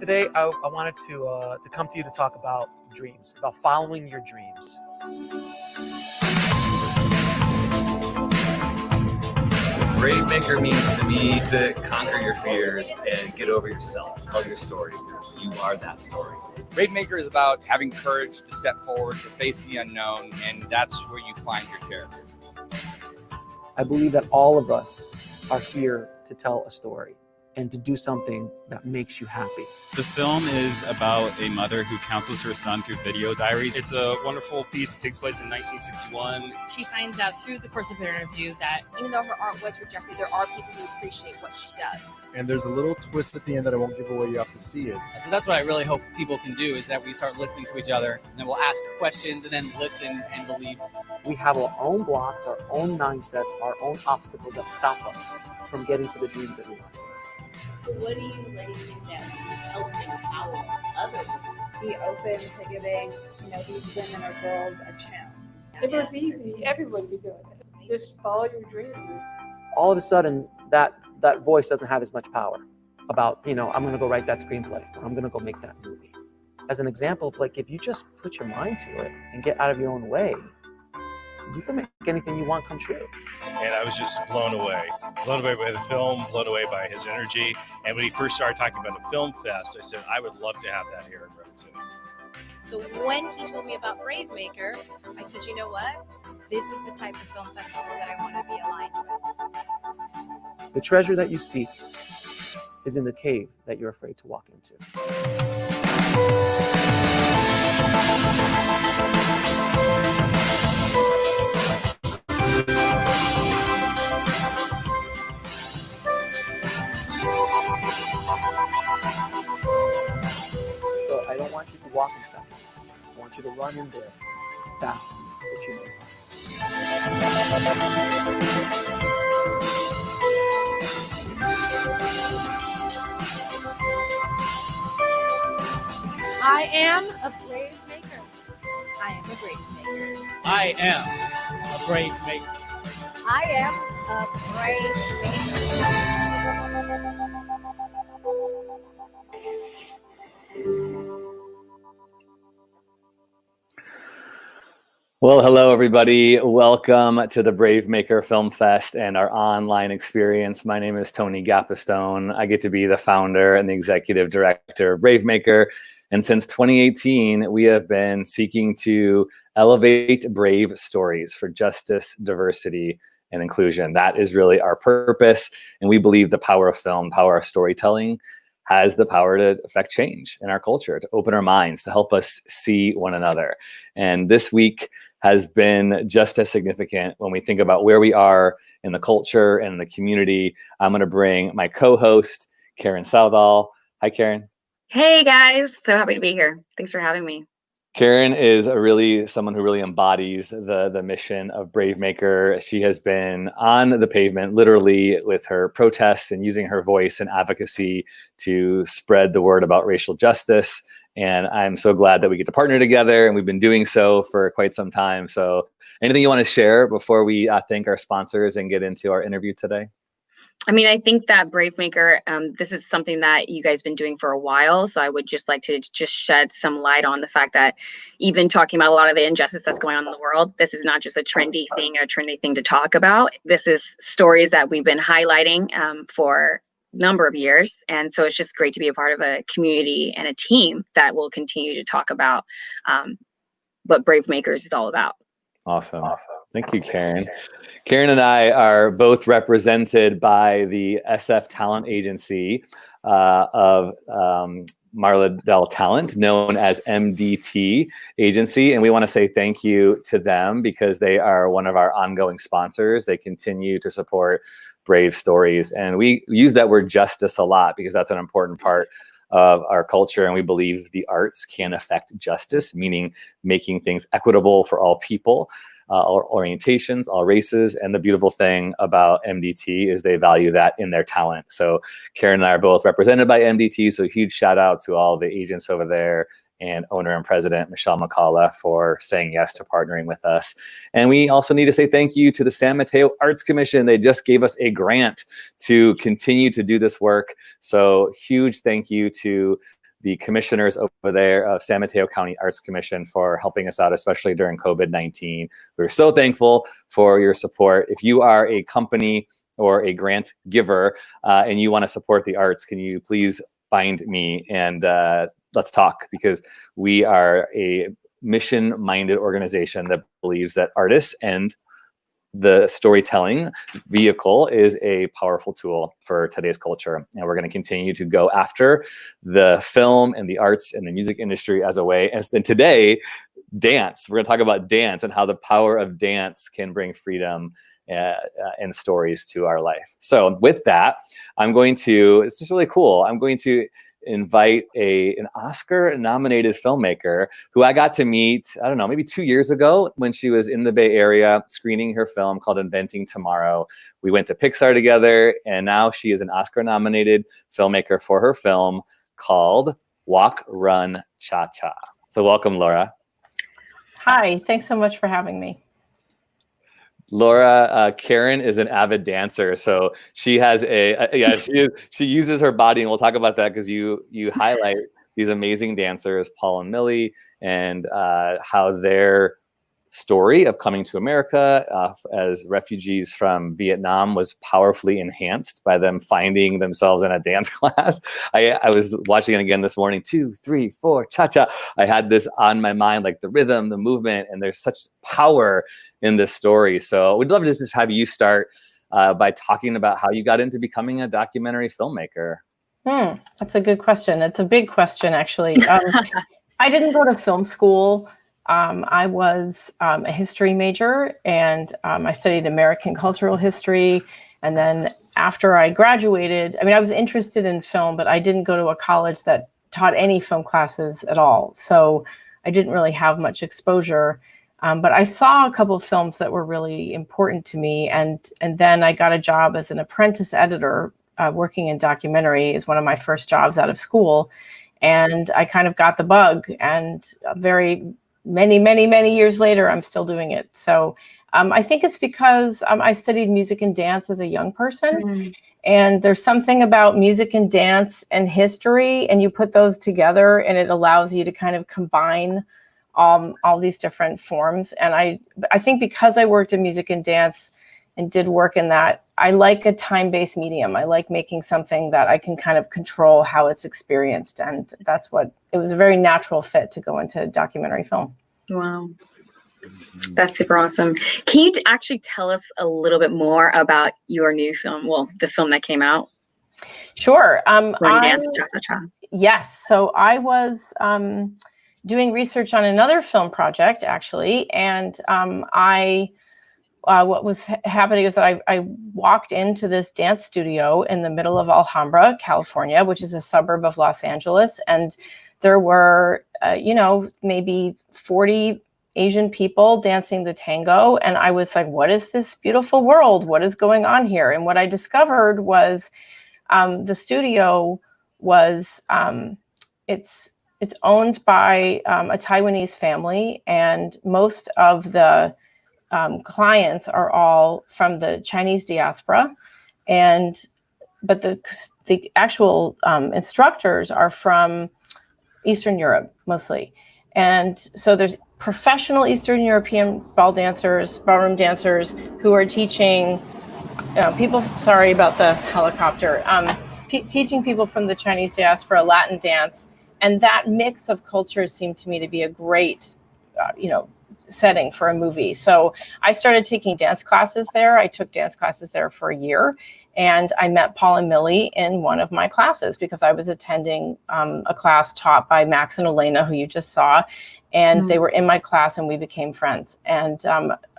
today I wanted to come to you to talk about dreams, about following your dreams. Brave maker means to me to conquer your fears and get over yourself. Tell your story because you are that story. Brave maker is about having courage to step forward, to face the unknown, and that's where you find your character. I believe that all of us are here to tell a story and to do something that makes you happy. The film is about a mother who counsels her son through video diaries. It's a wonderful piece. It takes place in 1961. She finds out through the course of her interview that even though her art was rejected, there are people who appreciate what she does. And there's a little twist at the end that I won't give away. You have to see it. So that's what I really hope people can do, is that we start listening to each other, and then we'll ask questions and then listen and believe. We have our own blocks, our own mindsets, our own obstacles that stop us from getting to the dreams that we want. So what do you think that help empower others? Be open to giving, these women or girls a chance. If it was easy, everyone would be doing it. Just follow your dreams. All of a sudden, that voice doesn't have as much power about, I'm going to go write that screenplay, or I'm going to go make that movie. As an example of if you just put your mind to it and get out of your own way, you can make anything you want come true. And I was just blown away by the film, blown away by his energy. And when he first started talking about the film fest, I said, I would love to have that here in Redwood City. So when he told me about Brave Maker, I said, you know what? This is the type of film festival that I want to be aligned with. The treasure that you seek is in the cave that you're afraid to walk into. So I don't want you to walk into that. I want you to run in there as fast as humanly possible. I am a brave maker. I am a brave maker. I am a brave maker. I am a brave Well, hello, everybody. Welcome to the Brave Maker Film Fest and our online experience. My name is Tony Gapistone. I get to be the founder and the executive director of Brave Maker. And since 2018, we have been seeking to elevate brave stories for justice, diversity, and inclusion. That is really our purpose. And we believe the power of film, power of storytelling, has the power to affect change in our culture, to open our minds, to help us see one another. And this week has been just as significant when we think about where we are in the culture and the community. I'm going to bring my co-host, Karen Southall. Hi, Karen. Hey, guys. So happy to be here. Thanks for having me. Karen is someone who really embodies the mission of Brave Maker. She has been on the pavement, literally, with her protests and using her voice and advocacy to spread the word about racial justice. And I'm so glad that we get to partner together, and we've been doing so for quite some time. So anything you want to share before we thank our sponsors and get into our interview today? I mean, I think that Brave Maker, this is something that you guys have been doing for a while. So I would just like to just shed some light on the fact that even talking about a lot of the injustice that's going on in the world, this is not just a trendy thing or a trendy thing to talk about. This is stories that we've been highlighting for a number of years. And so it's just great to be a part of a community and a team that will continue to talk about what Brave Makers is all about. Awesome. Thank you, Karen. Karen and I are both represented by the SF Talent Agency of Marla Del Talent, known as MDT Agency. And we want to say thank you to them because they are one of our ongoing sponsors. They continue to support brave stories. And we use that word justice a lot because that's an important part of our culture. And we believe the arts can affect justice, meaning making things equitable for all people, all orientations, all races. And the beautiful thing about MDT is they value that in their talent. So Karen and I are both represented by MDT. So huge shout out to all the agents over there and owner and president Michelle McCullough for saying yes to partnering with us. And we also need to say thank you to the San Mateo Arts Commission. They just gave us a grant to continue to do this work. So huge thank you to the commissioners over there of San Mateo County Arts Commission for helping us out, especially during COVID-19. We're so thankful for your support. If you are a company or a grant giver and you want to support the arts, can you please find me and let's talk, because we are a mission-minded organization that believes that artists and the storytelling vehicle is a powerful tool for today's culture. And we're going to continue to go after the film and the arts and the music industry as a way. And today, dance. We're going to talk about dance and how the power of dance can bring freedom and stories to our life. So with that, it's just really cool. I'm going to invite an Oscar-nominated filmmaker who I got to meet, I don't know, maybe 2 years ago when she was in the Bay Area screening her film called Inventing Tomorrow. We went to Pixar together, and now she is an Oscar-nominated filmmaker for her film called Walk, Run, Cha-Cha. So welcome, Laura. Hi, thanks so much for having me. Laura, Karen is an avid dancer, so she has she uses her body, and we'll talk about that because you highlight these amazing dancers, Paul and Millie, and how their story of coming to America as refugees from Vietnam was powerfully enhanced by them finding themselves in a dance class. I was watching it again this morning, 2, 3, 4, cha-cha. I had this on my mind, like the rhythm, the movement, and there's such power in this story. So we'd love to just have you start by talking about how you got into becoming a documentary filmmaker. That's a good question. It's a big question, actually. I didn't go to film school. I was a history major, and I studied American cultural history. And then after I graduated, I was interested in film, but I didn't go to a college that taught any film classes at all. So I didn't really have much exposure. But I saw a couple of films that were really important to me. And then I got a job as an apprentice editor, working in documentary as one of my first jobs out of school. And I kind of got the bug, and many years later, I'm still doing it. So I think it's because I studied music and dance as a young person. And there's something about music and dance and history, and you put those together and it allows you to kind of combine all these different forms. And I think because I worked in music and dance and did work in that, I like a time-based medium. I like making something that I can kind of control how it's experienced. And it was a very natural fit to go into documentary film. Wow. That's super awesome. Can you actually tell us a little bit more about your new film? Well, this film that came out. Sure. Dance, Cha-Cha-Cha. Yes. So I was doing research on another film project, actually. And what was happening is that I walked into this dance studio in the middle of Alhambra, California, which is a suburb of Los Angeles. And there were, maybe 40 Asian people dancing the tango. And I was like, what is this beautiful world? What is going on here? And what I discovered was the studio was, it's owned by a Taiwanese family, and most of the clients are all from the Chinese diaspora, but the actual instructors are from Eastern Europe mostly. And so there's professional Eastern European ballroom dancers who are teaching people, sorry about the helicopter, teaching people from the Chinese diaspora Latin dance. And that mix of cultures seemed to me to be a great, setting for a movie. So I started taking dance classes there. I took dance classes there for a year, and I met Paul and Millie in one of my classes because I was attending a class taught by Max and Elena, who you just saw, and they were in my class and we became friends. And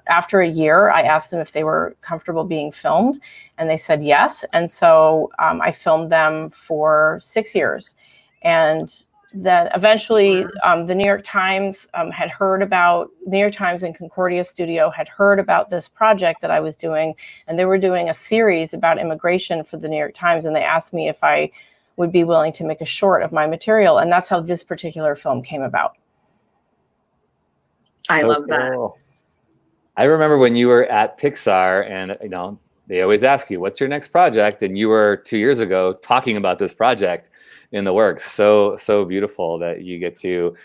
after a year, I asked them if they were comfortable being filmed, and they said yes. And so I filmed them for 6 years. And then eventually the New York Times had heard about, New York Times and Concordia Studio had heard about this project that I was doing, and they were doing a series about immigration for the New York Times. And they asked me if I would be willing to make a short of my material. And that's how this particular film came about. I love that. I remember when you were at Pixar, and they always ask you, what's your next project? And you were 2 years ago talking about this project in the works. So beautiful that you get to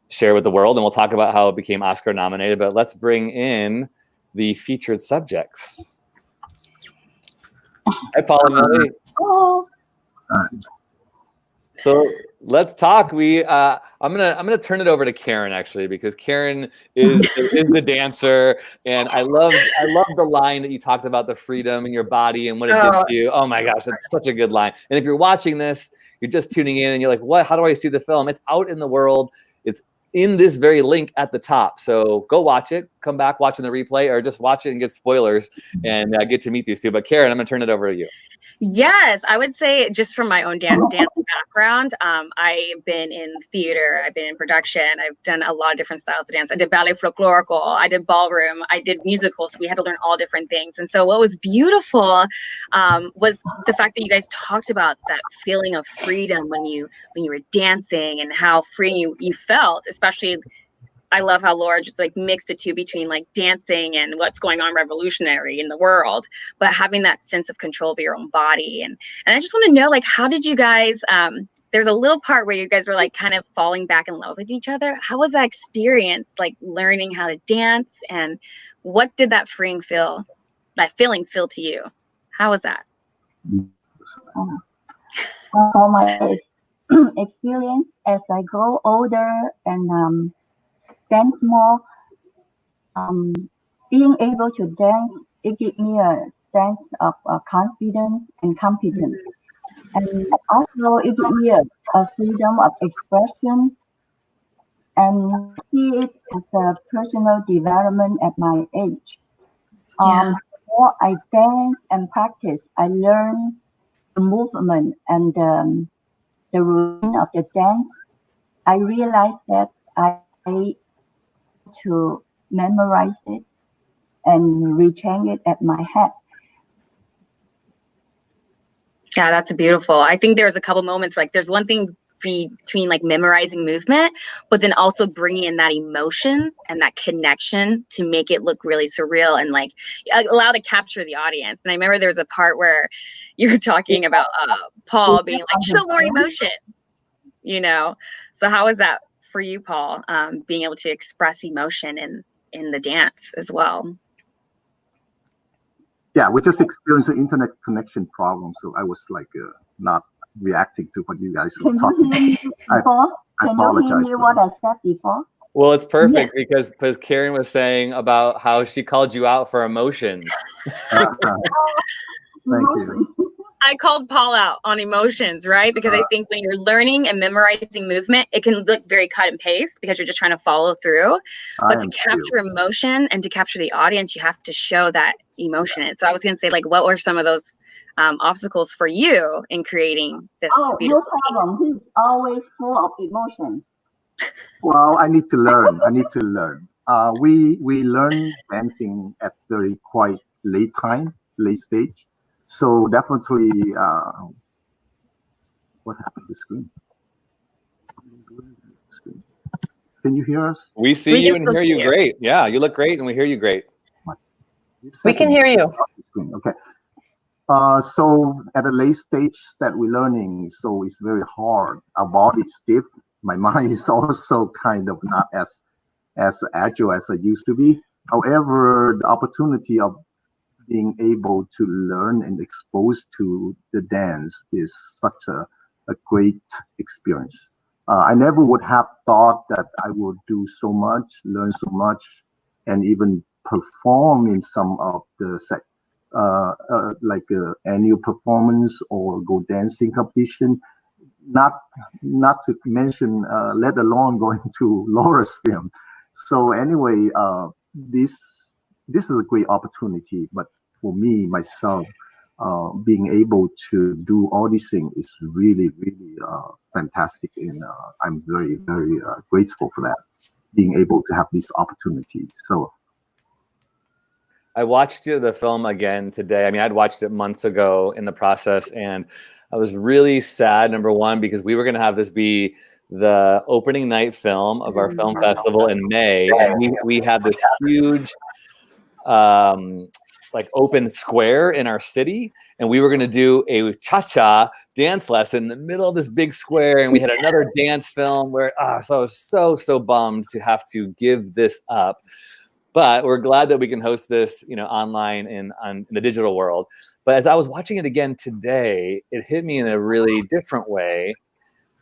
share with the world. And we'll talk about how it became Oscar nominated, but let's bring in the featured subjects. Hi, Paul and Millie. Oh. So let's talk. I'm gonna turn it over to Karen actually, because Karen is the dancer, and I love the line that you talked about the freedom in your body and what it did to you. Oh my gosh, that's such a good line. And if you're watching this, you're just tuning in and you're like, what? How do I see the film? It's out in the world. It's in this very link at the top. So go watch it. Come back watching the replay, or just watch it and get spoilers and get to meet these two. But Karen, I'm gonna turn it over to you. Yes, I would say just from my own dance background, I've been in theater, I've been in production, I've done a lot of different styles of dance. I did ballet folklorical, I did ballroom, I did musicals. So we had to learn all different things. And so what was beautiful was the fact that you guys talked about that feeling of freedom when you were dancing, and how free you felt, especially. I love how Laura just like mixed the two between like dancing and what's going on revolutionary in the world, but having that sense of control of your own body. And I just want to know, like, how did you guys, there's a little part where you guys were like kind of falling back in love with each other. How was that experience, like learning how to dance, and what did that feeling feel to you? How was that? My experience as I grow older and dance more, being able to dance, it gives me a sense of confidence and competence. And also it gives me a freedom of expression, and see it as a personal development at my age. The more I dance and practice, I learn the movement and the routine of the dance. I realize that I to memorize it and retain it at my head. Yeah, that's beautiful. I think there's a couple moments like there's one thing between like memorizing movement, but then also bringing in that emotion and that connection to make it look really surreal and like allow to capture the audience. And I remember there was a part where you were talking about Paul being like, show more emotion, you know? So how was that for you, Paul, being able to express emotion in the dance as well? Yeah, we just experienced an internet connection problem, so I was like not reacting to what you guys were talking about. Can you hear me what I said before? Well, it's perfect because Karen was saying about how she called you out for emotions. Thank you. I called Paul out on emotions, right? Because I think when you're learning and memorizing movement, it can look very cut and paste because you're just trying to follow through. But to capture emotion and to capture the audience, you have to show that emotion. So I was going to say, like, what were some of those obstacles for you in creating this? No problem. He's always full of emotion. Well, I need to learn. We learn dancing at very quite late stage. So definitely, what happened to the screen? Can you hear us? We see you and hear you great. Yeah, you look great and we hear you great. We can hear you. Okay. So at a late stage that we're learning, so it's very hard. Our body is stiff. My mind is also kind of not as agile as I used to be. However, the opportunity of being able to learn and expose to the dance is such a great experience. I never would have thought that I would do so much, learn so much, and even perform in some of the like annual performance or go dancing competition. Not to mention, let alone going to Laura's film. So anyway, this is a great opportunity, but for me, myself, being able to do all these things is really, really fantastic. And I'm very, very grateful for that, being able to have this opportunity. So I watched the film again today. I mean, I'd watched it months ago in the process, and I was really sad, number one, because we were going to have this be the opening night film of our film festival in May. And we had this huge like open square in our city, and we were going to do a cha-cha dance lesson in the middle of this big square, and we had another dance film where so I was so bummed to have to give this up. But we're glad that we can host this, online in the digital world. But as I was watching it again today, it hit me in a really different way,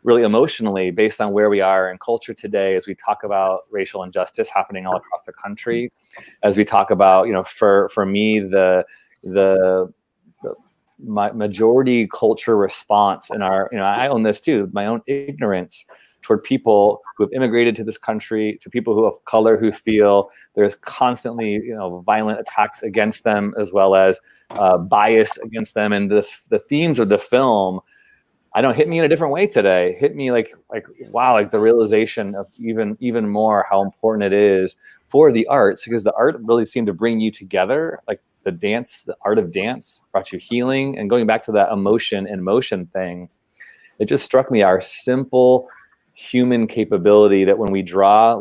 really emotionally, based on where we are in culture today, as we talk about racial injustice happening all across the country, as we talk about, for me, the majority culture response in our, I own this too, my own ignorance toward people who have immigrated to this country, to people who have color, who feel there's constantly, violent attacks against them, as well as bias against them. And the themes of the film, I don't hit me in a different way today. Hit me like wow, like the realization of even more how important it is for the arts, because the art really seemed to bring you together. Like the art of dance brought you healing. And going back to that emotion and motion thing, it just struck me our simple human capability that when we draw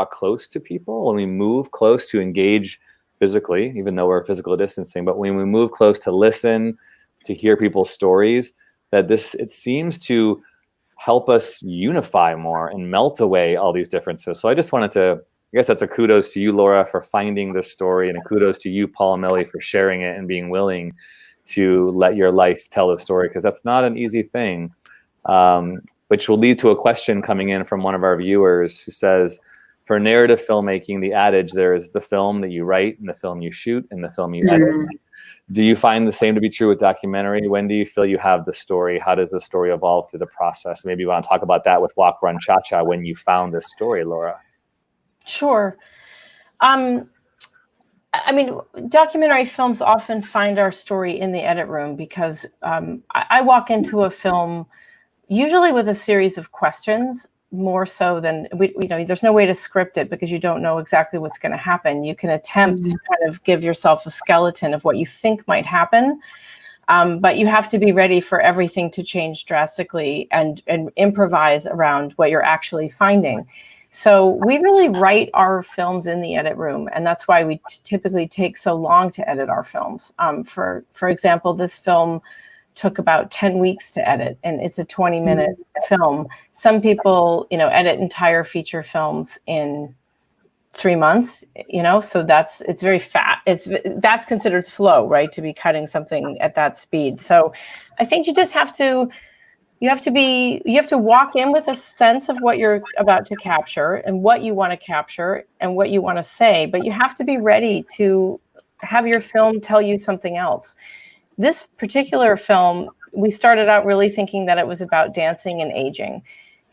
close to people, when we move close to engage physically, even though we're physical distancing, but when we move close to listen, to hear people's stories, that it seems to help us unify more and melt away all these differences. So I just wanted to, I guess that's a kudos to you, Laura, for finding this story, and a kudos to you, Paul and Millie, for sharing it and being willing to let your life tell the story, because that's not an easy thing, which will lead to a question coming in from one of our viewers who says, for narrative filmmaking, the adage, there is the film that you write and the film you shoot and the film you edit. Do you find the same to be true with documentary? When do you feel you have the story? How does the story evolve through the process? Maybe you want to talk about that with Walk, Run, Cha-Cha, when you found this story, Laura. Sure. I mean, documentary films often find our story in the edit room, because I walk into a film usually with a series of questions, more so than there's no way to script it, because you don't know exactly what's going to happen. You can attempt to kind of give yourself a skeleton of what you think might happen, but you have to be ready for everything to change drastically and improvise around what you're actually finding. So we really write our films in the edit room, and that's why we typically take so long to edit our films. For example, this film took about 10 weeks to edit, and it's a 20-minute film. Some people, edit entire feature films in 3 months, so it's very fast. That's considered slow, right? To be cutting something at that speed. So I think you just have to walk in with a sense of what you're about to capture and what you want to capture and what you want to say, but you have to be ready to have your film tell you something else. This particular film, we started out really thinking that it was about dancing and aging.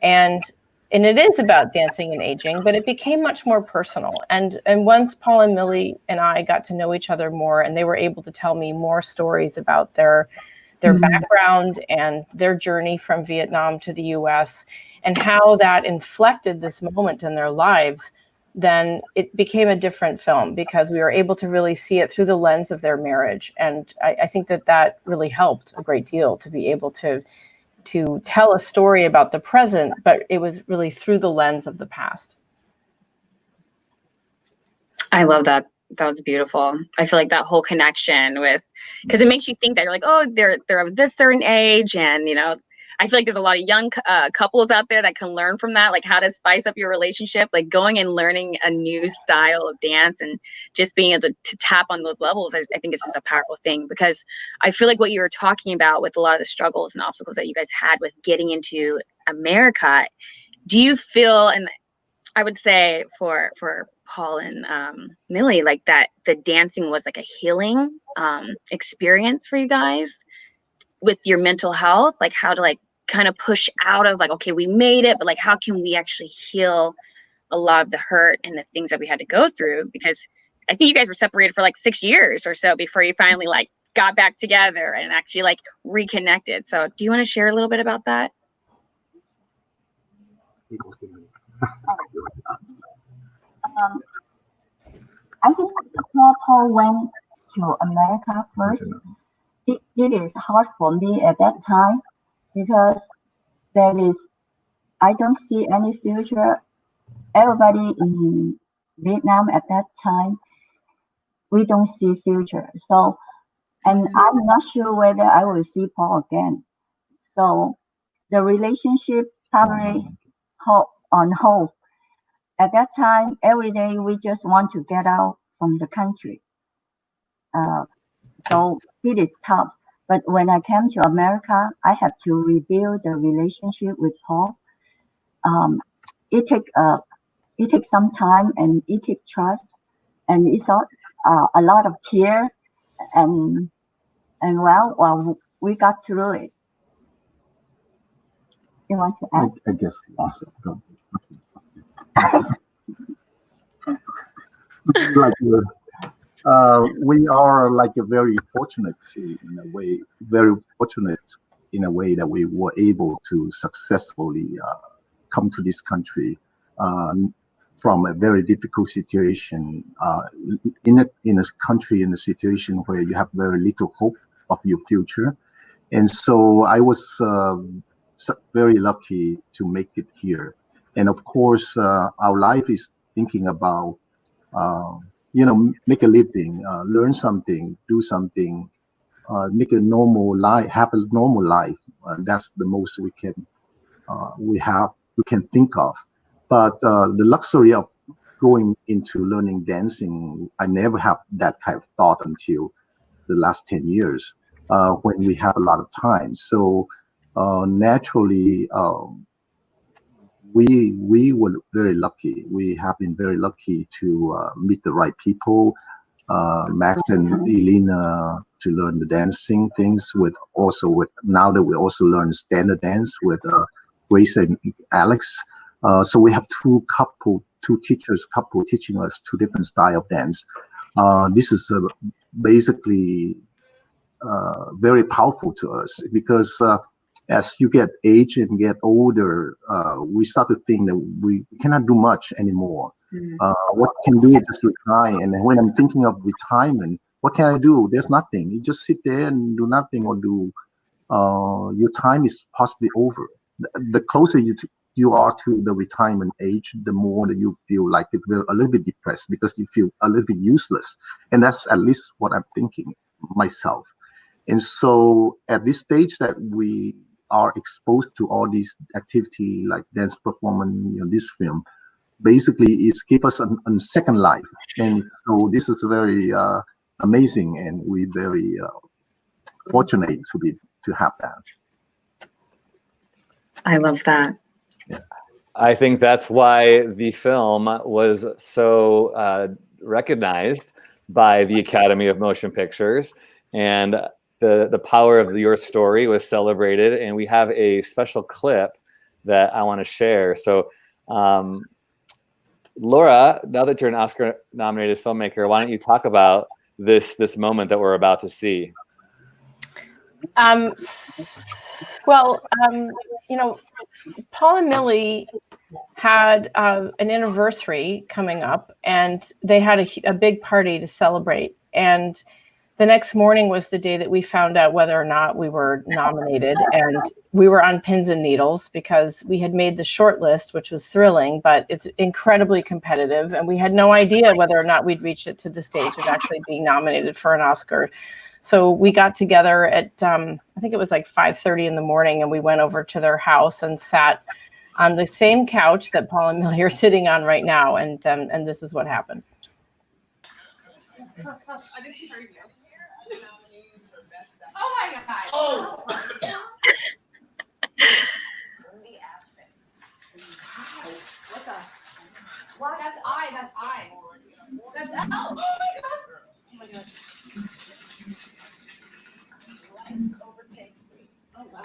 And it is about dancing and aging, but it became much more personal. And once Paul and Millie and I got to know each other more, and they were able to tell me more stories about their background and their journey from Vietnam to the US, and how that inflected this moment in their lives, then it became a different film, because we were able to really see it through the lens of their marriage. And I think that really helped a great deal, to be able to tell a story about the present, but it was really through the lens of the past. I love that. That was beautiful. I feel like that whole connection because it makes you think that you're like, oh, they're of this certain age, and I feel like there's a lot of young couples out there that can learn from that, like how to spice up your relationship, like going and learning a new style of dance, and just being able to tap on those levels. I think it's just a powerful thing, because I feel like what you were talking about with a lot of the struggles and obstacles that you guys had with getting into America, do you feel, and I would say for Paul and Millie, like that the dancing was like a healing experience for you guys with your mental health, like how to kind of push out of okay, we made it, but how can we actually heal a lot of the hurt and the things that we had to go through? Because I think you guys were separated for 6 years or so before you finally got back together and actually reconnected. So do you want to share a little bit about that? I think Paul went to America first. It is hard for me at that time, because I don't see any future. Everybody in Vietnam at that time we don't see future. So, and I'm not sure whether I will see Paul again. So the relationship probably on hold. At that time, every day we just want to get out from the country. So it is tough. But when I came to America, I had to rebuild the relationship with Paul. It takes some time, and it takes trust, and it's a lot of tears, and well, we got through it. You want to add? I guess awesome. Like we are like a very fortunate in a way, that we were able to successfully come to this country from a very difficult situation, in a country, in a situation where you have very little hope of your future. And so I was very lucky to make it here. And of course, our life is thinking about, make a living, learn something, do something, make a normal life, have a normal life. That's the most we can think of. But the luxury of going into learning dancing, I never have that kind of thought until the last 10 years, when we have a lot of time. So naturally, we were very lucky. We have been very lucky to meet the right people, Max and Elena, to learn the dancing things now that we also learn standard dance with Grace and Alex. So we have two teachers teaching us two different style of dance. This is basically very powerful to us, because as you get age and get older, we start to think that we cannot do much anymore. What can do is just retire. And when I'm thinking of retirement, what can I do? There's nothing. You just sit there and do nothing, or do your time is possibly over. The closer you are to the retirement age, the more that you feel like you're a little bit depressed, because you feel a little bit useless. And that's at least what I'm thinking myself. And so at this stage that we are exposed to all these activity like dance performance, this film, basically it's give us a second life. And so this is very amazing, and we're very fortunate to have that. I love that. I think that's why the film was so recognized by the Academy of Motion Pictures, and the power of your story was celebrated. And we have a special clip that I want to share. So Laura, now that you're an Oscar-nominated filmmaker, why don't you talk about this moment that we're about to see? Paul and Millie had an anniversary coming up, and they had a big party to celebrate. And the next morning was the day that we found out whether or not we were nominated, and we were on pins and needles because we had made the short list, which was thrilling, but it's incredibly competitive, and we had no idea whether or not we'd reach it to the stage of actually being nominated for an Oscar. So we got together at, I think it was like 5:30 in the morning, and we went over to their house and sat on the same couch that Paul and Millie are sitting on right now, and this is what happened. I think she heard you. Oh my God. Oh. The absence. Wow. What the? What? That's I. That's I. That's L. Oh my God. Oh my God. Life overtakes me. Oh wow.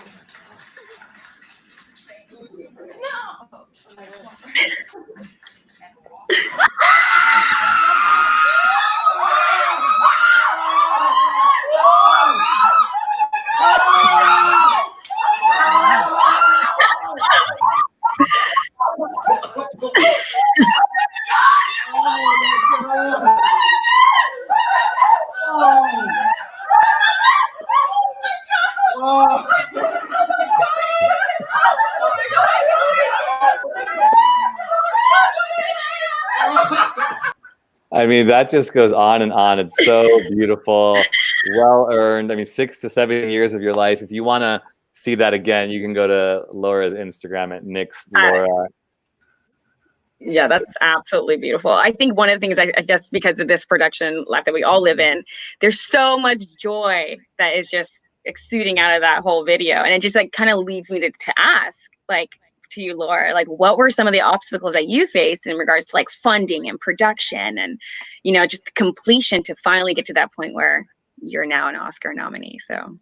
No. Oh my God. I mean, that just goes on and on. It's so beautiful, well earned. I mean, 6 to 7 years of your life. If you want to see that again, you can go to Laura's Instagram at Nix Laura. Yeah, that's absolutely beautiful. I think one of the things, I guess, because of this production life that we all live in, there's so much joy that is just exuding out of that whole video. And it just like kind of leads me to ask, like, to you, Laura, like, what were some of the obstacles that you faced in regards to like funding and production and, you know, just the completion to finally get to that point where you're now an Oscar nominee? So.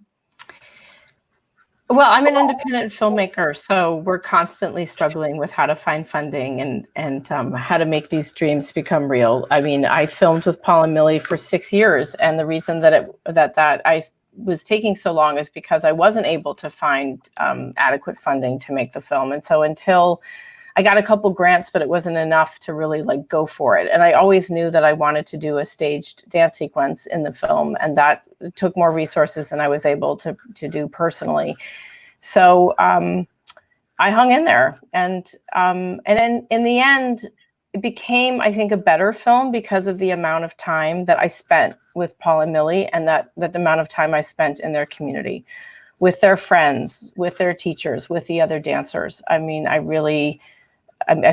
Well, I'm an independent filmmaker, so we're constantly struggling with how to find funding and how to make these dreams become real. I mean, I filmed with Paul and Millie for 6 years, and the reason that I was taking so long is because I wasn't able to find adequate funding to make the film. And so until I got a couple grants, but it wasn't enough to really like go for it. And I always knew that I wanted to do a staged dance sequence in the film, and that took more resources than I was able to do personally. So I hung in there, and then in the end, it became, I think, a better film because of the amount of time that I spent with Paul and Millie, and that amount of time I spent in their community, with their friends, with their teachers, with the other dancers. I mean, I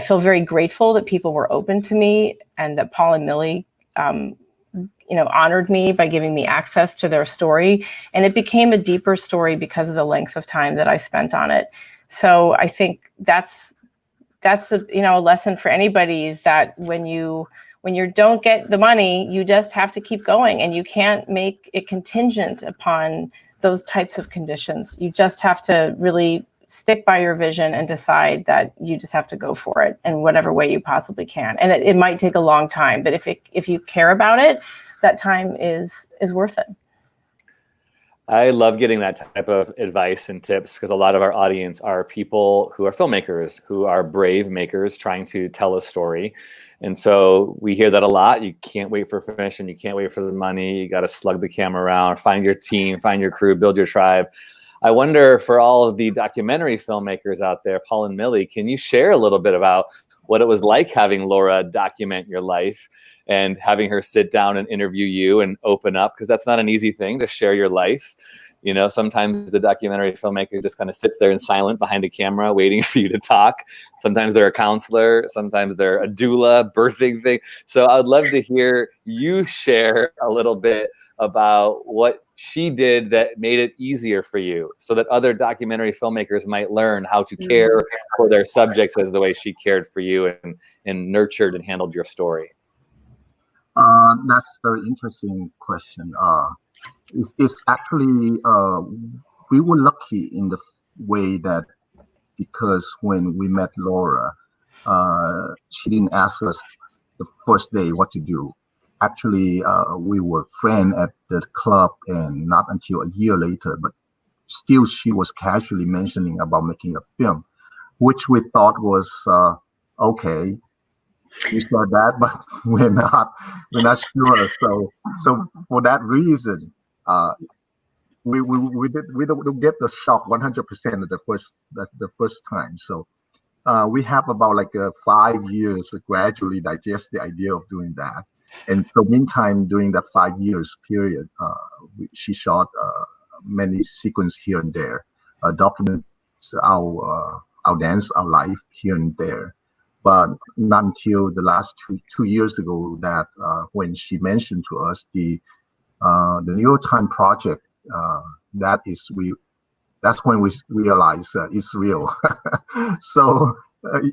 feel very grateful that people were open to me, and that Paul and Millie, honored me by giving me access to their story. And it became a deeper story because of the length of time that I spent on it. So I think that's a lesson for anybody, is that when you don't get the money, you just have to keep going, and you can't make it contingent upon those types of conditions. You just have to really stick by your vision and decide that you just have to go for it in whatever way you possibly can. And it might take a long time, but if you care about it, that time is worth it. I love getting that type of advice and tips, because a lot of our audience are people who are filmmakers, who are brave makers trying to tell a story. And so we hear that a lot. You can't wait for permission. You can't wait for the money. You got to slug the camera around, find your team, find your crew, build your tribe. I wonder, for all of the documentary filmmakers out there, Paul and Millie, can you share a little bit about what it was like having Laura document your life and having her sit down and interview you and open up? Because that's not an easy thing, to share your life. You know, sometimes the documentary filmmaker just kind of sits there in silent behind a camera waiting for you to talk. Sometimes they're a counselor, sometimes they're a doula, birthing thing. So I'd love to hear you share a little bit about what she did that made it easier for you, so that other documentary filmmakers might learn how to care for their subjects as the way she cared for you and nurtured and handled your story. That's a very interesting question. It's actually, we were lucky in the way that, because when we met Laura, she didn't ask us the first day what to do. Actually, we were friends at the club, and not until a year later, but still she was casually mentioning about making a film, which we thought was, okay, you said that, but we're not sure. So for that reason, we don't get the shock 100% of the first time. So we have about like 5 years to gradually digest the idea of doing that. And so meantime, during that 5 years period, she shot many sequences here and there, documents our dance, our life here and there. But not until the last two years ago that when she mentioned to us the New York Times project, that's when we realized it's real. So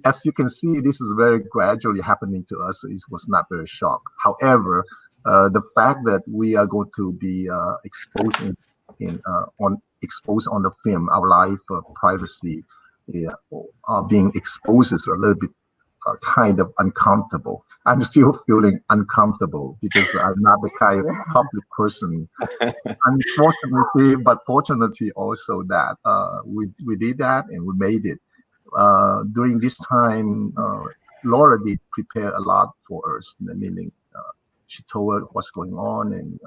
as you can see, this is very gradually happening to us. It was not very shocked. However, the fact that we are going to be exposed on the film, our life, privacy, being exposed is a little bit kind of uncomfortable. I'm still feeling uncomfortable because I'm not the kind of public person. Unfortunately, but fortunately also that we did that and we made it. During this time, Laura did prepare a lot for us, meaning she told us what's going on, and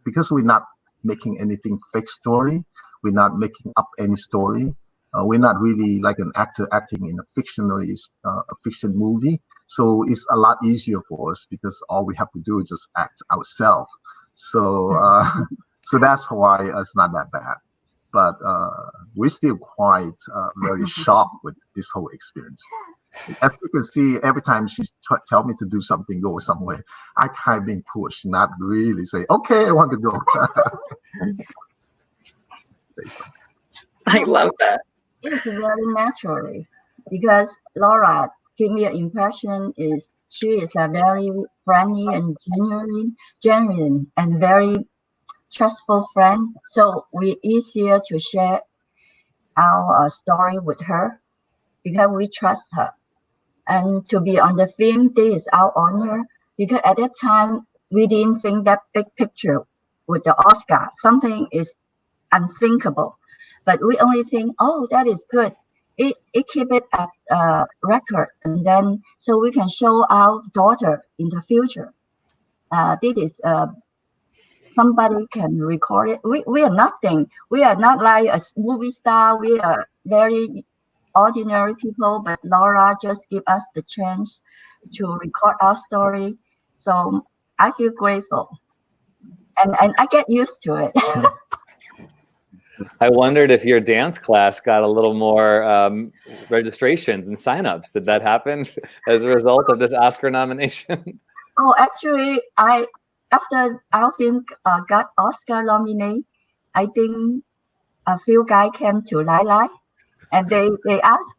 because we're not making anything fake story, we're not making up any story. We're not really like an actor acting in a fiction movie. So it's a lot easier for us because all we have to do is just act ourselves. So so that's why it's not that bad. But we're still quite very shocked with this whole experience. As you can see, every time she tell me to do something, go somewhere, I kind of being pushed, not really say, okay, I want to go. I love that. It's very naturally because Laura gave me an impression is she is a very friendly and genuine and very trustful friend. So we easier to share our story with her because we trust her. And to be on the film, this is our honor because at that time we didn't think that big picture with the Oscar. Something is unthinkable. But we only think, oh, that is good. It keep it at record, and then so we can show our daughter in the future. This is somebody can record it. We are nothing. We are not like a movie star. We are very ordinary people. But Laura just give us the chance to record our story. So I feel grateful, and I get used to it. I wondered if your dance class got a little more registrations and signups. Did that happen as a result of this Oscar nomination? Oh, actually, after our film got Oscar nominee, I think a few guys came to Lai Lai, and they asked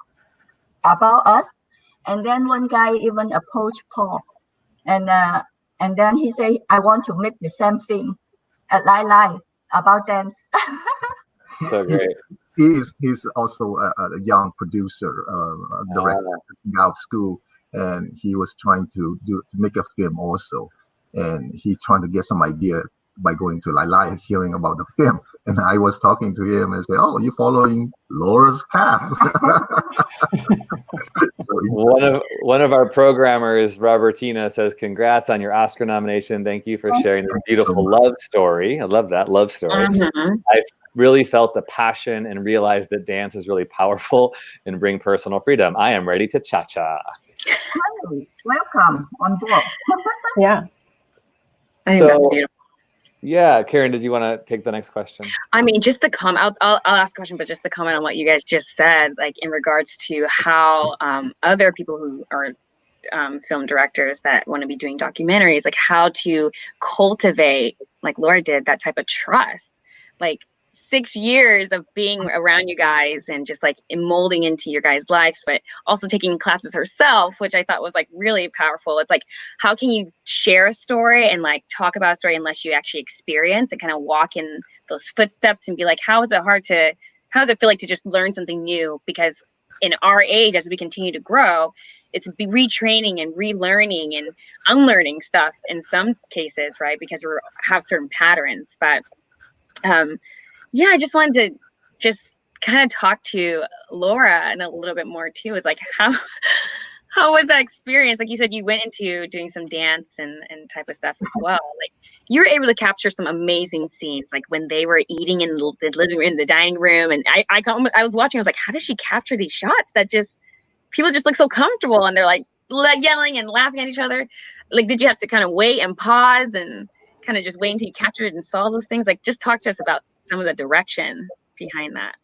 about us, and then one guy even approached Paul, and then he said, "I want to make the same thing at Lai Lai about dance." So great. He's also a young producer, director out of school, and he was trying to make a film also, and he trying to get some idea by going to Lai Lai, hearing about the film, and I was talking to him and say, "Oh, you're following Laura's path." One of our programmers, Robertina, says, "Congrats on your Oscar nomination. Thank you for sharing this beautiful love story." I love that love story. I really felt the passion and realized that dance is really powerful and bring personal freedom. I am ready to cha-cha. Hi, welcome on board. Yeah. I think that's beautiful. Yeah, Karen, did you want to take the next question? I mean, just the comment, I'll ask a question, but just the comment on what you guys just said, like in regards to how other people who are film directors that want to be doing documentaries, like how to cultivate, like Laura did, that type of trust. Like 6 years of being around you guys and just like molding into your guys' lives, but also taking classes herself, which I thought was like really powerful. It's like, how can you share a story and like talk about a story unless you actually experience and kind of walk in those footsteps and be like, how does it feel like to just learn something new? Because in our age, as we continue to grow, it's retraining and relearning and unlearning stuff in some cases, right? Because we have certain patterns, but yeah, I just wanted to just kind of talk to Laura and a little bit more too. It's like, how was that experience? Like you said, you went into doing some dance and type of stuff as well. Like you were able to capture some amazing scenes, like when they were eating in the living room, in the dining room. And I was watching, I was like, how does she capture these shots that just, people just look so comfortable and they're like yelling and laughing at each other. Like, did you have to kind of wait and pause and kind of just wait until you captured it and saw those things? Like, just talk to us about some of the direction behind that.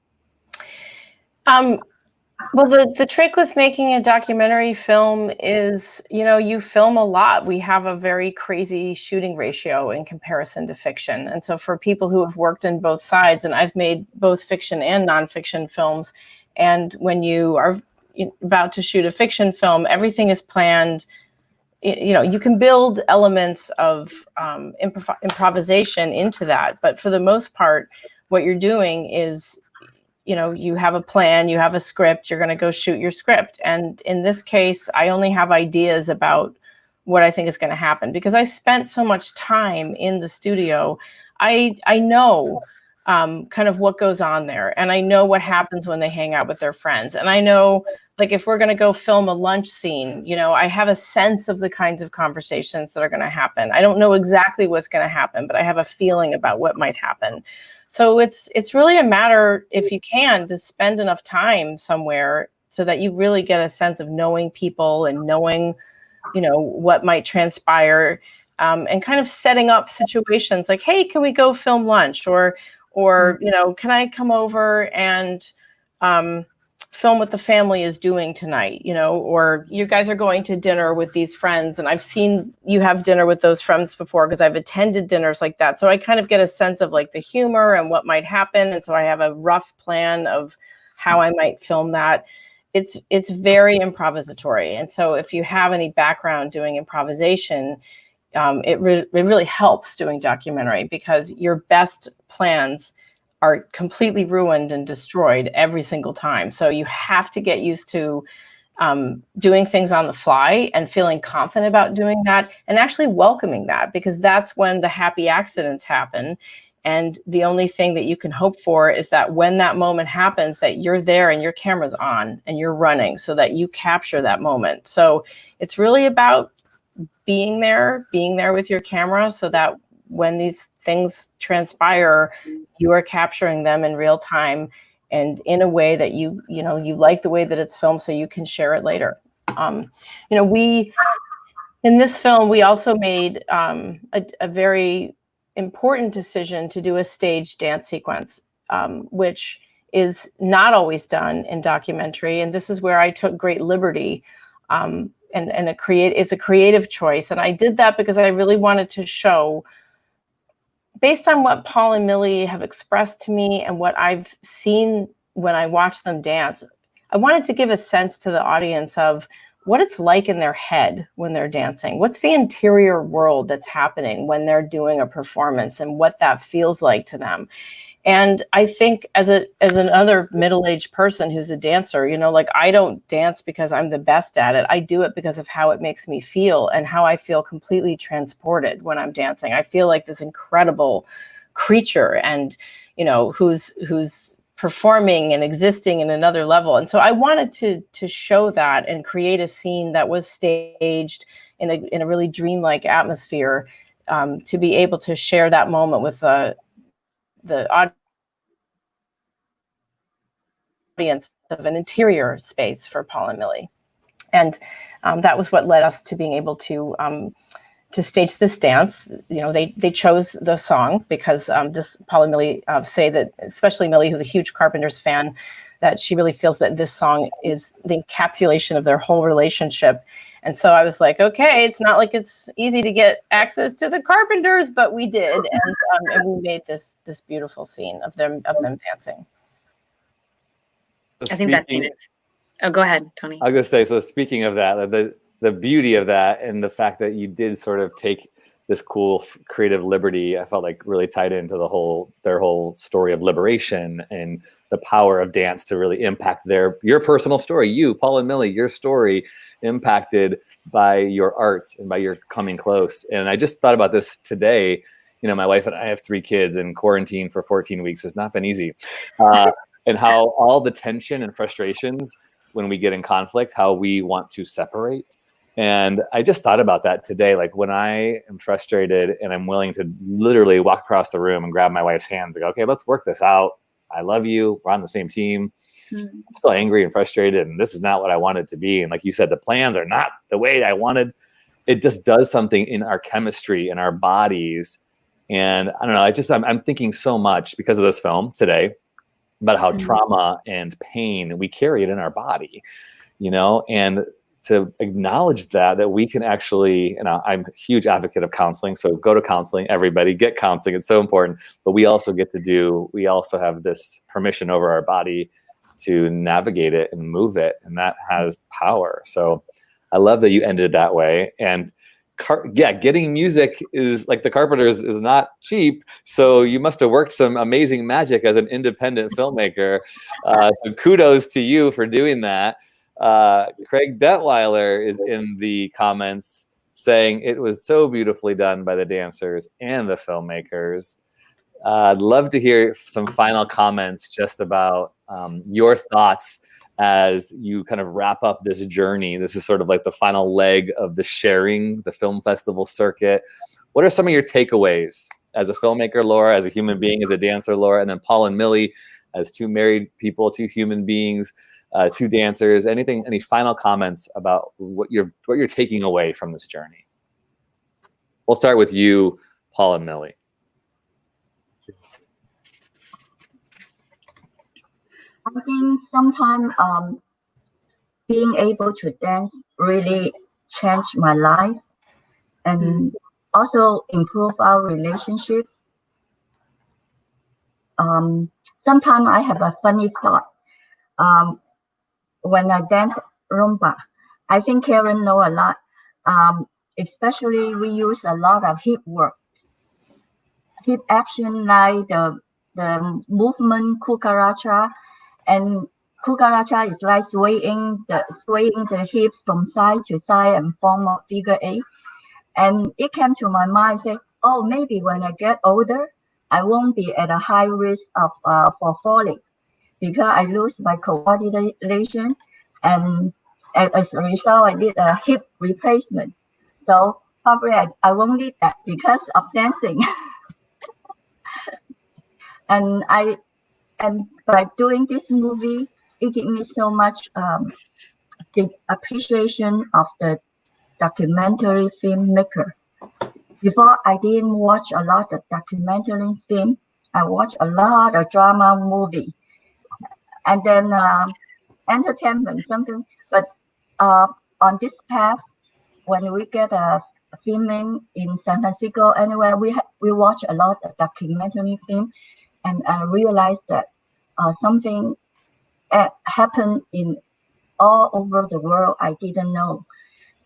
Well, the trick with making a documentary film is, you film a lot. We have a very crazy shooting ratio in comparison to fiction. And so for people who have worked in both sides, and I've made both fiction and nonfiction films, and when you are about to shoot a fiction film, everything is planned. You can build elements of improvisation into that, but for the most part, what you're doing is, you have a plan, you have a script, you're going to go shoot your script. And in this case, I only have ideas about what I think is going to happen because I spent so much time in the studio. I know kind of what goes on there. And I know what happens when they hang out with their friends. And I know, like, if we're going to go film a lunch scene, you know, I have a sense of the kinds of conversations that are going to happen. I don't know exactly what's going to happen, but I have a feeling about what might happen. So it's really a matter, if you can, to spend enough time somewhere so that you really get a sense of knowing people and knowing, you know, what might transpire, and kind of setting up situations like, hey, can we go film lunch? Or you know, can I come over and film what the family is doing tonight, you know, or you guys are going to dinner with these friends, and I've seen you have dinner with those friends before because I've attended dinners like that. So I kind of get a sense of like the humor and what might happen. And so I have a rough plan of how I might film that. It's very improvisatory. And so if you have any background doing improvisation, it really helps doing documentary, because your best plans are completely ruined and destroyed every single time. So you have to get used to doing things on the fly and feeling confident about doing that and actually welcoming that, because that's when the happy accidents happen. And the only thing that you can hope for is that when that moment happens, that you're there and your camera's on and you're running so that you capture that moment. So it's really about being there with your camera so that when these things transpire, you are capturing them in real time and in a way that you like the way that it's filmed, so you can share it later. You know, in this film, we also made a very important decision to do a staged dance sequence, which is not always done in documentary. And this is where I took great liberty. And it's a creative choice. And I did that because I really wanted to show, based on what Paul and Millie have expressed to me and what I've seen when I watch them dance, I wanted to give a sense to the audience of what it's like in their head when they're dancing. What's the interior world that's happening when they're doing a performance and what that feels like to them. And I think as another middle-aged person who's a dancer, you know, like, I don't dance because I'm the best at it. I do it because of how it makes me feel and how I feel completely transported when I'm dancing. I feel like this incredible creature, and, you know, who's performing and existing in another level. And so I wanted to show that and create a scene that was staged in a really dreamlike atmosphere, to be able to share that moment with the audience of an interior space for Paul and Millie. And that was what led us to being able to stage this dance. You know, they chose the song because this Paul and Millie say that, especially Millie, who's a huge Carpenters fan, that she really feels that this song is the encapsulation of their whole relationship. And so I was like, okay, it's not like it's easy to get access to the Carpenters, but we did, and we made this beautiful scene of them dancing. I think that scene is. Oh, go ahead, Tony. I was gonna say, so speaking of that, the beauty of that and the fact that you did sort of take this cool creative liberty, I felt like really tied into their whole story of liberation and the power of dance to really impact your personal story. You, Paul and Millie, your story impacted by your art and by your coming close. And I just thought about this today. You know, my wife and I have 3 kids, and quarantine for 14 weeks has not been easy. And how all the tension and frustrations when we get in conflict, how we want to separate. And I just thought about that today. Like, when I am frustrated and I'm willing to literally walk across the room and grab my wife's hands and go, okay, let's work this out. I love you. We're on the same team. I'm still angry and frustrated, and this is not what I wanted to be. And like you said, the plans are not the way I wanted. It just does something in our chemistry, in our bodies. And I don't know, I'm thinking so much because of this film today about how trauma and pain, we carry it in our body, you know, and to acknowledge that we can actually, you know, I'm a huge advocate of counseling. So go to counseling, everybody get counseling. It's so important. But we also have this permission over our body to navigate it and move it. And that has power. So I love that you ended that way. And getting music is like the Carpenters is not cheap. So you must have worked some amazing magic as an independent filmmaker. So kudos to you for doing that. Craig Detweiler is in the comments saying it was so beautifully done by the dancers and the filmmakers. I'd love to hear some final comments just about your thoughts as you kind of wrap up this journey. This is sort of like the final leg of the sharing, the film festival circuit. What are some of your takeaways as a filmmaker, Laura, as a human being, as a dancer, Laura, and then Paul and Millie as two married people, two human beings, two dancers? Any final comments about what you're taking away from this journey? We'll start with you, Paul and Millie. I think sometimes being able to dance really changed my life and also improve our relationship. Sometimes I have a funny thought. When I dance rumba, I think Karen know a lot. Especially we use a lot of hip work, hip action like the movement cucaracha. And cucaracha is like swaying the hips from side to side and form a figure 8. And it came to my mind, say, oh, maybe when I get older, I won't be at a high risk of for falling because I lose my coordination. And as a result, I did a hip replacement. So probably I won't need that because of dancing. And by doing this movie, it gave me so much the appreciation of the documentary filmmaker. Before, I didn't watch a lot of documentary film. I watched a lot of drama movie, and then entertainment something. But on this path, when we get a filming in San Francisco, anywhere, we watch a lot of documentary film. And I realized that something happened in all over the world I didn't know.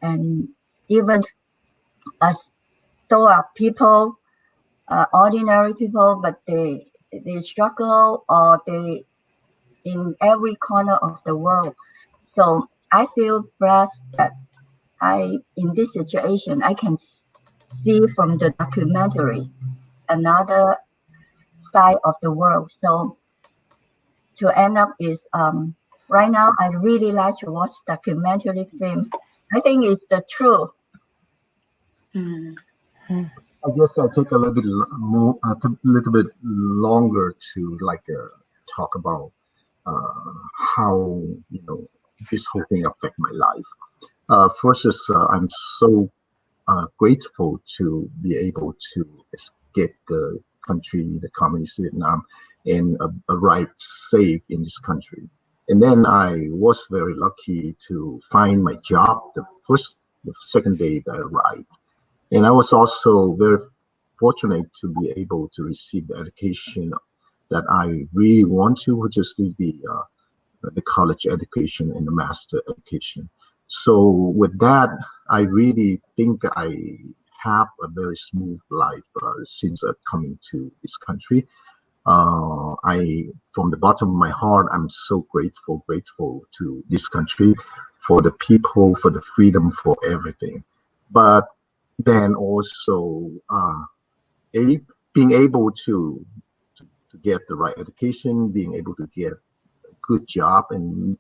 And even as though are people, ordinary people, but they struggle or they in every corner of the world. So I feel blessed that in this situation, I can see from the documentary another side of the world. So to end up is right now I really like to watch documentary film. I think it's the truth. I guess I'll take a little bit more, a little bit longer to talk about how this whole thing affect my life. First is I'm so grateful to be able to escape the country, the communist Vietnam, and arrive safe in this country. And then I was very lucky to find my job the second day that I arrived. And I was also very fortunate to be able to receive the education that I really want to, which is the college education and the master education. So with that, I really think I have a very smooth life since coming to this country. From the bottom of my heart, I'm so grateful to this country, for the people, for the freedom, for everything. But then also being able to get the right education, being able to get a good job and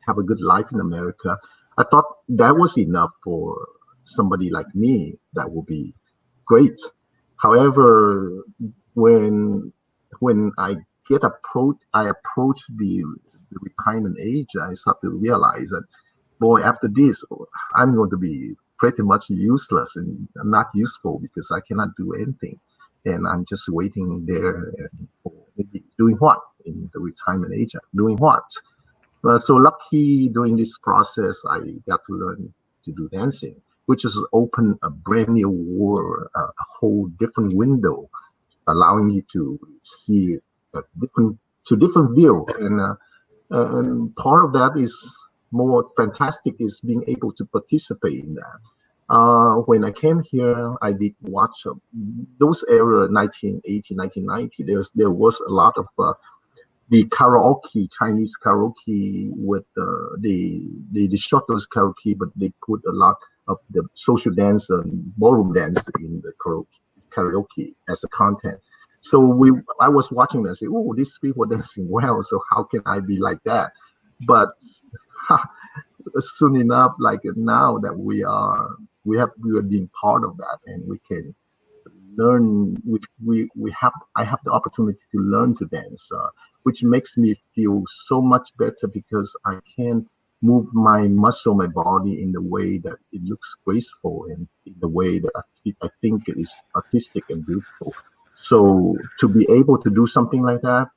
have a good life in America, I thought that was enough for somebody like me. That would be great. However, when I approach the retirement age, I start to realize that, boy, after this, I'm going to be pretty much useless and I'm not useful because I cannot do anything. And I'm just waiting there for maybe doing what in the retirement age, doing what? So lucky during this process, I got to learn to do dancing, which has opened a brand new world, a whole different window, allowing you to see a different view. And part of that is more fantastic is being able to participate in that. When I came here, I did watch those era 1980, 1990. There was a lot of the karaoke, Chinese karaoke with they shot those karaoke, but they put a lot of the social dance and ballroom dance in the karaoke as a content. So I was watching them and say, oh, these people are dancing well, so how can I be like that? But soon enough, like now that we are being part of that, and we can learn. I have the opportunity to learn to dance, which makes me feel so much better because I can move my body in the way that it looks graceful and in the way that I think is artistic and beautiful. So to be able to do something like that,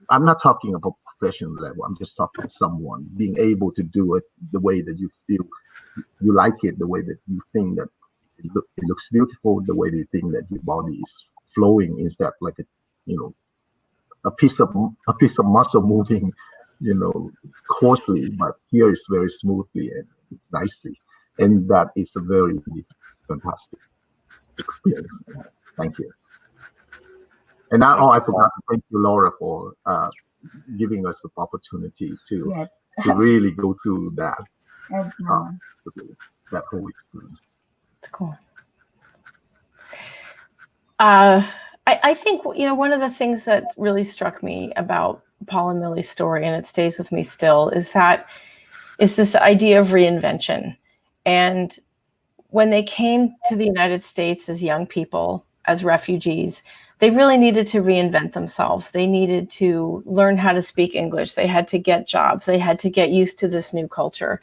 I'm not talking about professional level. I'm just talking someone being able to do it the way that you feel you like it, the way that you think that it looks beautiful, the way that you think that your body is flowing instead like a piece of muscle moving, coarsely, but here is very smoothly and nicely, and that is a very fantastic experience. Thank you. And now, I forgot to thank you, Laura, for giving us the opportunity to really go through that that whole experience. It's cool. I think, one of the things that really struck me about Paul and Millie's story, and it stays with me still, is this idea of reinvention. And when they came to the United States as young people, as refugees, they really needed to reinvent themselves. They needed to learn how to speak English. They had to get jobs. They had to get used to this new culture.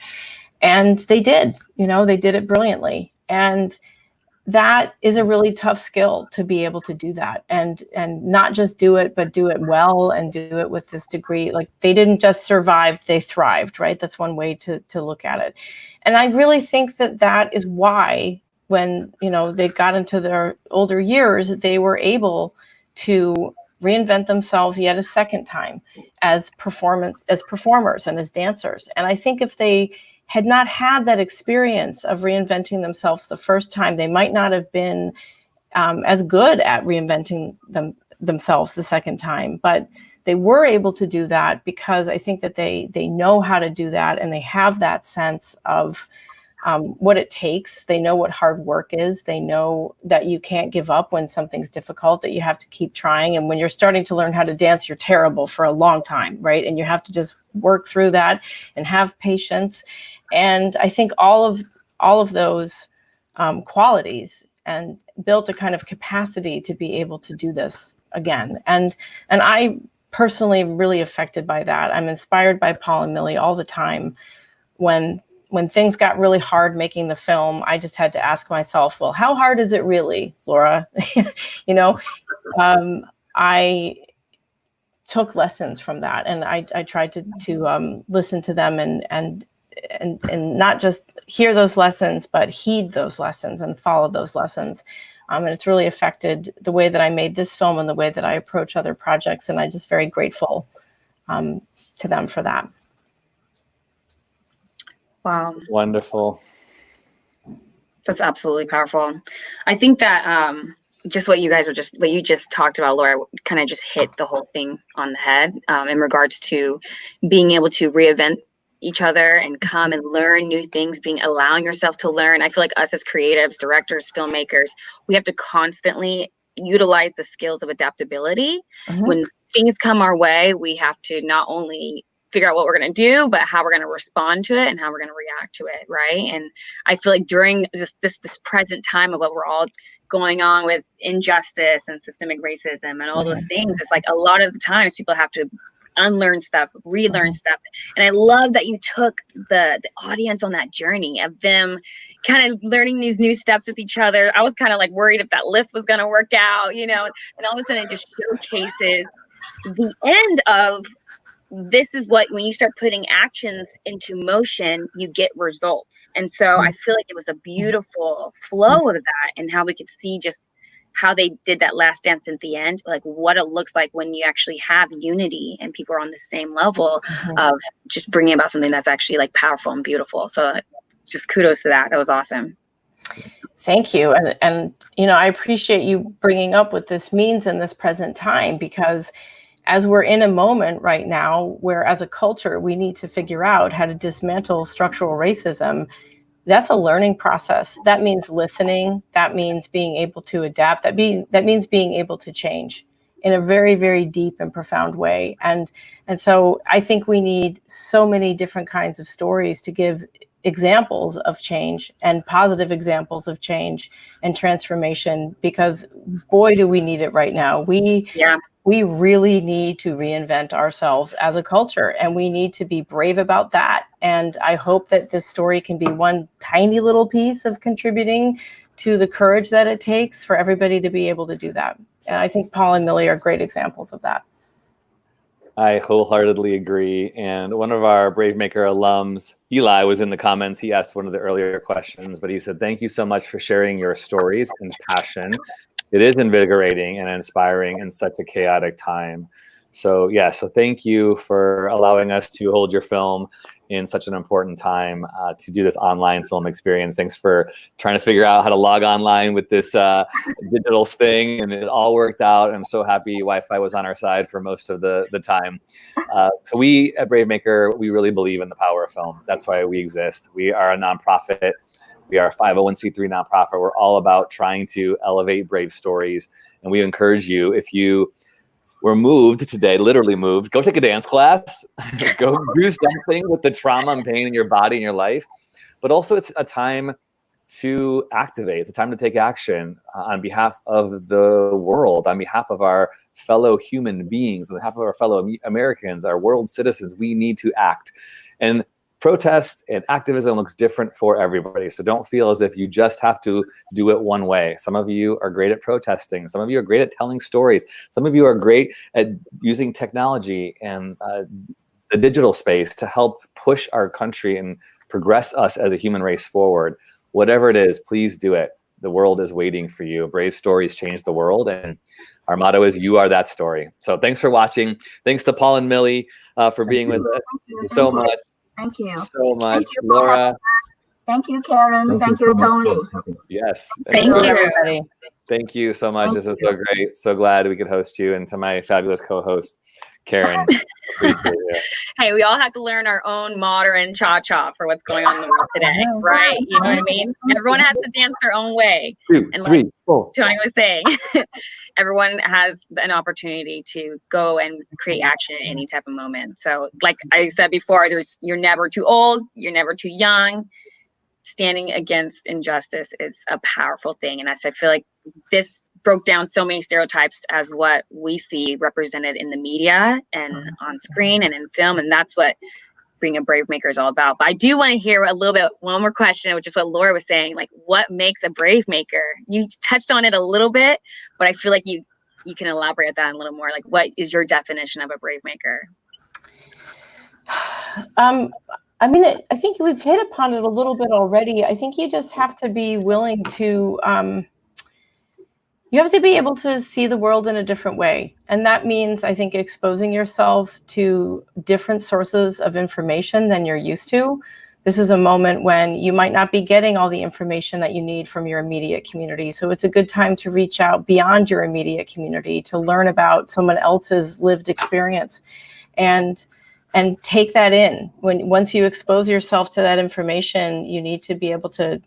And they did, they did it brilliantly. And that is a really tough skill to be able to do that and not just do it, but do it well and do it with this degree. Like, they didn't just survive, they thrived, right? That's one way to look at it. And I really think that is why when, they got into their older years, they were able to reinvent themselves yet a second time as performers and as dancers. And I think if they had not had that experience of reinventing themselves the first time, they might not have been as good at reinventing themselves the second time. But they were able to do that because I think that they know how to do that, and they have that sense of what it takes. They know what hard work is. They know that you can't give up when something's difficult, that you have to keep trying. And when you're starting to learn how to dance, you're terrible for a long time, right? And you have to just work through that and have patience. And I think all of those qualities and built a kind of capacity to be able to do this again. And I personally am really affected by that. I'm inspired by Paul and Millie all the time. When things got really hard making the film, I just had to ask myself, well, how hard is it really, Laura? I took lessons from that, and I tried to listen to them and not just hear those lessons, but heed those lessons and follow those lessons. And it's really affected the way that I made this film and the way that I approach other projects. And I'm just very grateful to them for that. Wow. Wonderful. That's absolutely powerful. I think that just what you just talked about, Laura, kind of just hit the whole thing on the head in regards to being able to reinvent each other and come and learn new things, allowing yourself to learn. I feel like us as creatives, directors, filmmakers, we have to constantly utilize the skills of adaptability. Mm-hmm. When things come our way, we have to not only figure out what we're going to do, but how we're going to respond to it and how we're going to react to it, right? And I feel like during this present time of what we're all going on with injustice and systemic racism and all those things, it's like a lot of the times people have to unlearn stuff, relearn stuff. And I love that you took the audience on that journey of them kind of learning these new steps with each other. I was kind of like worried if that lift was going to work out, and all of a sudden it just showcases the end of this is what, when you start putting actions into motion, you get results. And so I feel like it was a beautiful flow of that, and how we could see just how they did that last dance at the end, like what it looks like when you actually have unity and people are on the same level of just bringing about something that's actually like powerful and beautiful. So just kudos to that. That was awesome. Thank you. And I appreciate you bringing up what this means in this present time, because as we're in a moment right now where as a culture, we need to figure out how to dismantle structural racism, that's a learning process. That means listening. That means being able to adapt. That means being able to change in a very, very deep and profound way. And so I think we need so many different kinds of stories to give examples of change and positive examples of change and transformation, because boy, do we need it right now. We really need to reinvent ourselves as a culture, and we need to be brave about that. And I hope that this story can be one tiny little piece of contributing to the courage that it takes for everybody to be able to do that. And I think Paul and Millie are great examples of that. I wholeheartedly agree. And one of our Brave Maker alums, Eli, was in the comments. He asked one of the earlier questions, but he said, thank you so much for sharing your stories and passion. It is invigorating and inspiring in such a chaotic time. So so thank you for allowing us to hold your film in such an important time to do this online film experience. Thanks for trying to figure out how to log online with this digital thing, and it all worked out. I'm so happy Wi-Fi was on our side for most of the time. So we at Brave Maker, we really believe in the power of film. That's why we exist. We are a nonprofit. We are a 501c3 nonprofit. We're all about trying to elevate brave stories. And we encourage you, if you were moved today, literally moved, go take a dance class, go do something with the trauma and pain in your body and your life. But also it's a time to activate. It's a time to take action on behalf of the world, on behalf of our fellow human beings, on behalf of our fellow Americans, our world citizens. We need to act. And protest and activism looks different for everybody. So don't feel as if you just have to do it one way. Some of you are great at protesting. Some of you are great at telling stories. Some of you are great at using technology and the digital space to help push our country and progress us as a human race forward. Whatever it is, please do it. The world is waiting for you. Brave stories change the world. And our motto is, you are that story. So thanks for watching. Thanks to Paul and Millie for being with us so much. Thank you So much. Thank you, Laura. Thank you, Karen. Thank you, Tony. Yes. Thank you, everybody. Thank you so much. This is so great. So glad we could host you, and to my fabulous co-host, Karen. Hey, we all have to learn our own modern cha-cha for what's going on in the world today, right? You know what I mean? Everyone has to dance their own way. 2, 3, 4. Tony was saying, everyone has an opportunity to go and create action at any type of moment. So like I said before, you're never too old, you're never too young. Standing against injustice is a powerful thing. And I feel like this broke down so many stereotypes as what we see represented in the media and on screen and in film. And that's what being a brave maker is all about. But I do want to hear a little bit, one more question, which is what Laura was saying, like what makes a brave maker? You touched on it a little bit, but I feel like you can elaborate on that a little more. Like what is your definition of a brave maker? I mean, I think we've hit upon it a little bit already. I think you just have to be willing to, you have to be able to see the world in a different way. And that means, I think, exposing yourself to different sources of information than you're used to. This is a moment when you might not be getting all the information that you need from your immediate community. So it's a good time to reach out beyond your immediate community to learn about someone else's lived experience and take that in. Once you expose yourself to that information, you need to be able to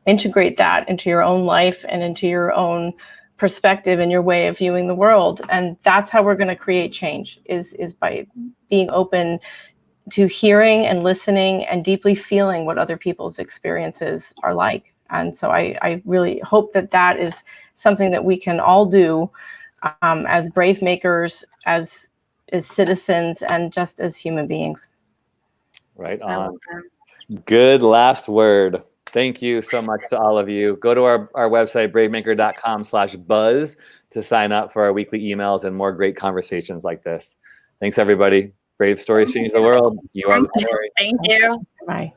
integrate that into your own life and into your own perspective and your way of viewing the world. And that's how we're going to create change, is by being open to hearing and listening and deeply feeling what other people's experiences are like. And so I really hope that that is something that we can all do as brave makers, as citizens, and just as human beings. Right on. Good last word. Thank you so much to all of you. Go to our website, bravemaker.com/buzz to sign up for our weekly emails and more great conversations like this. Thanks, everybody. Brave stories change the world. You are the story. Thank you. Bye.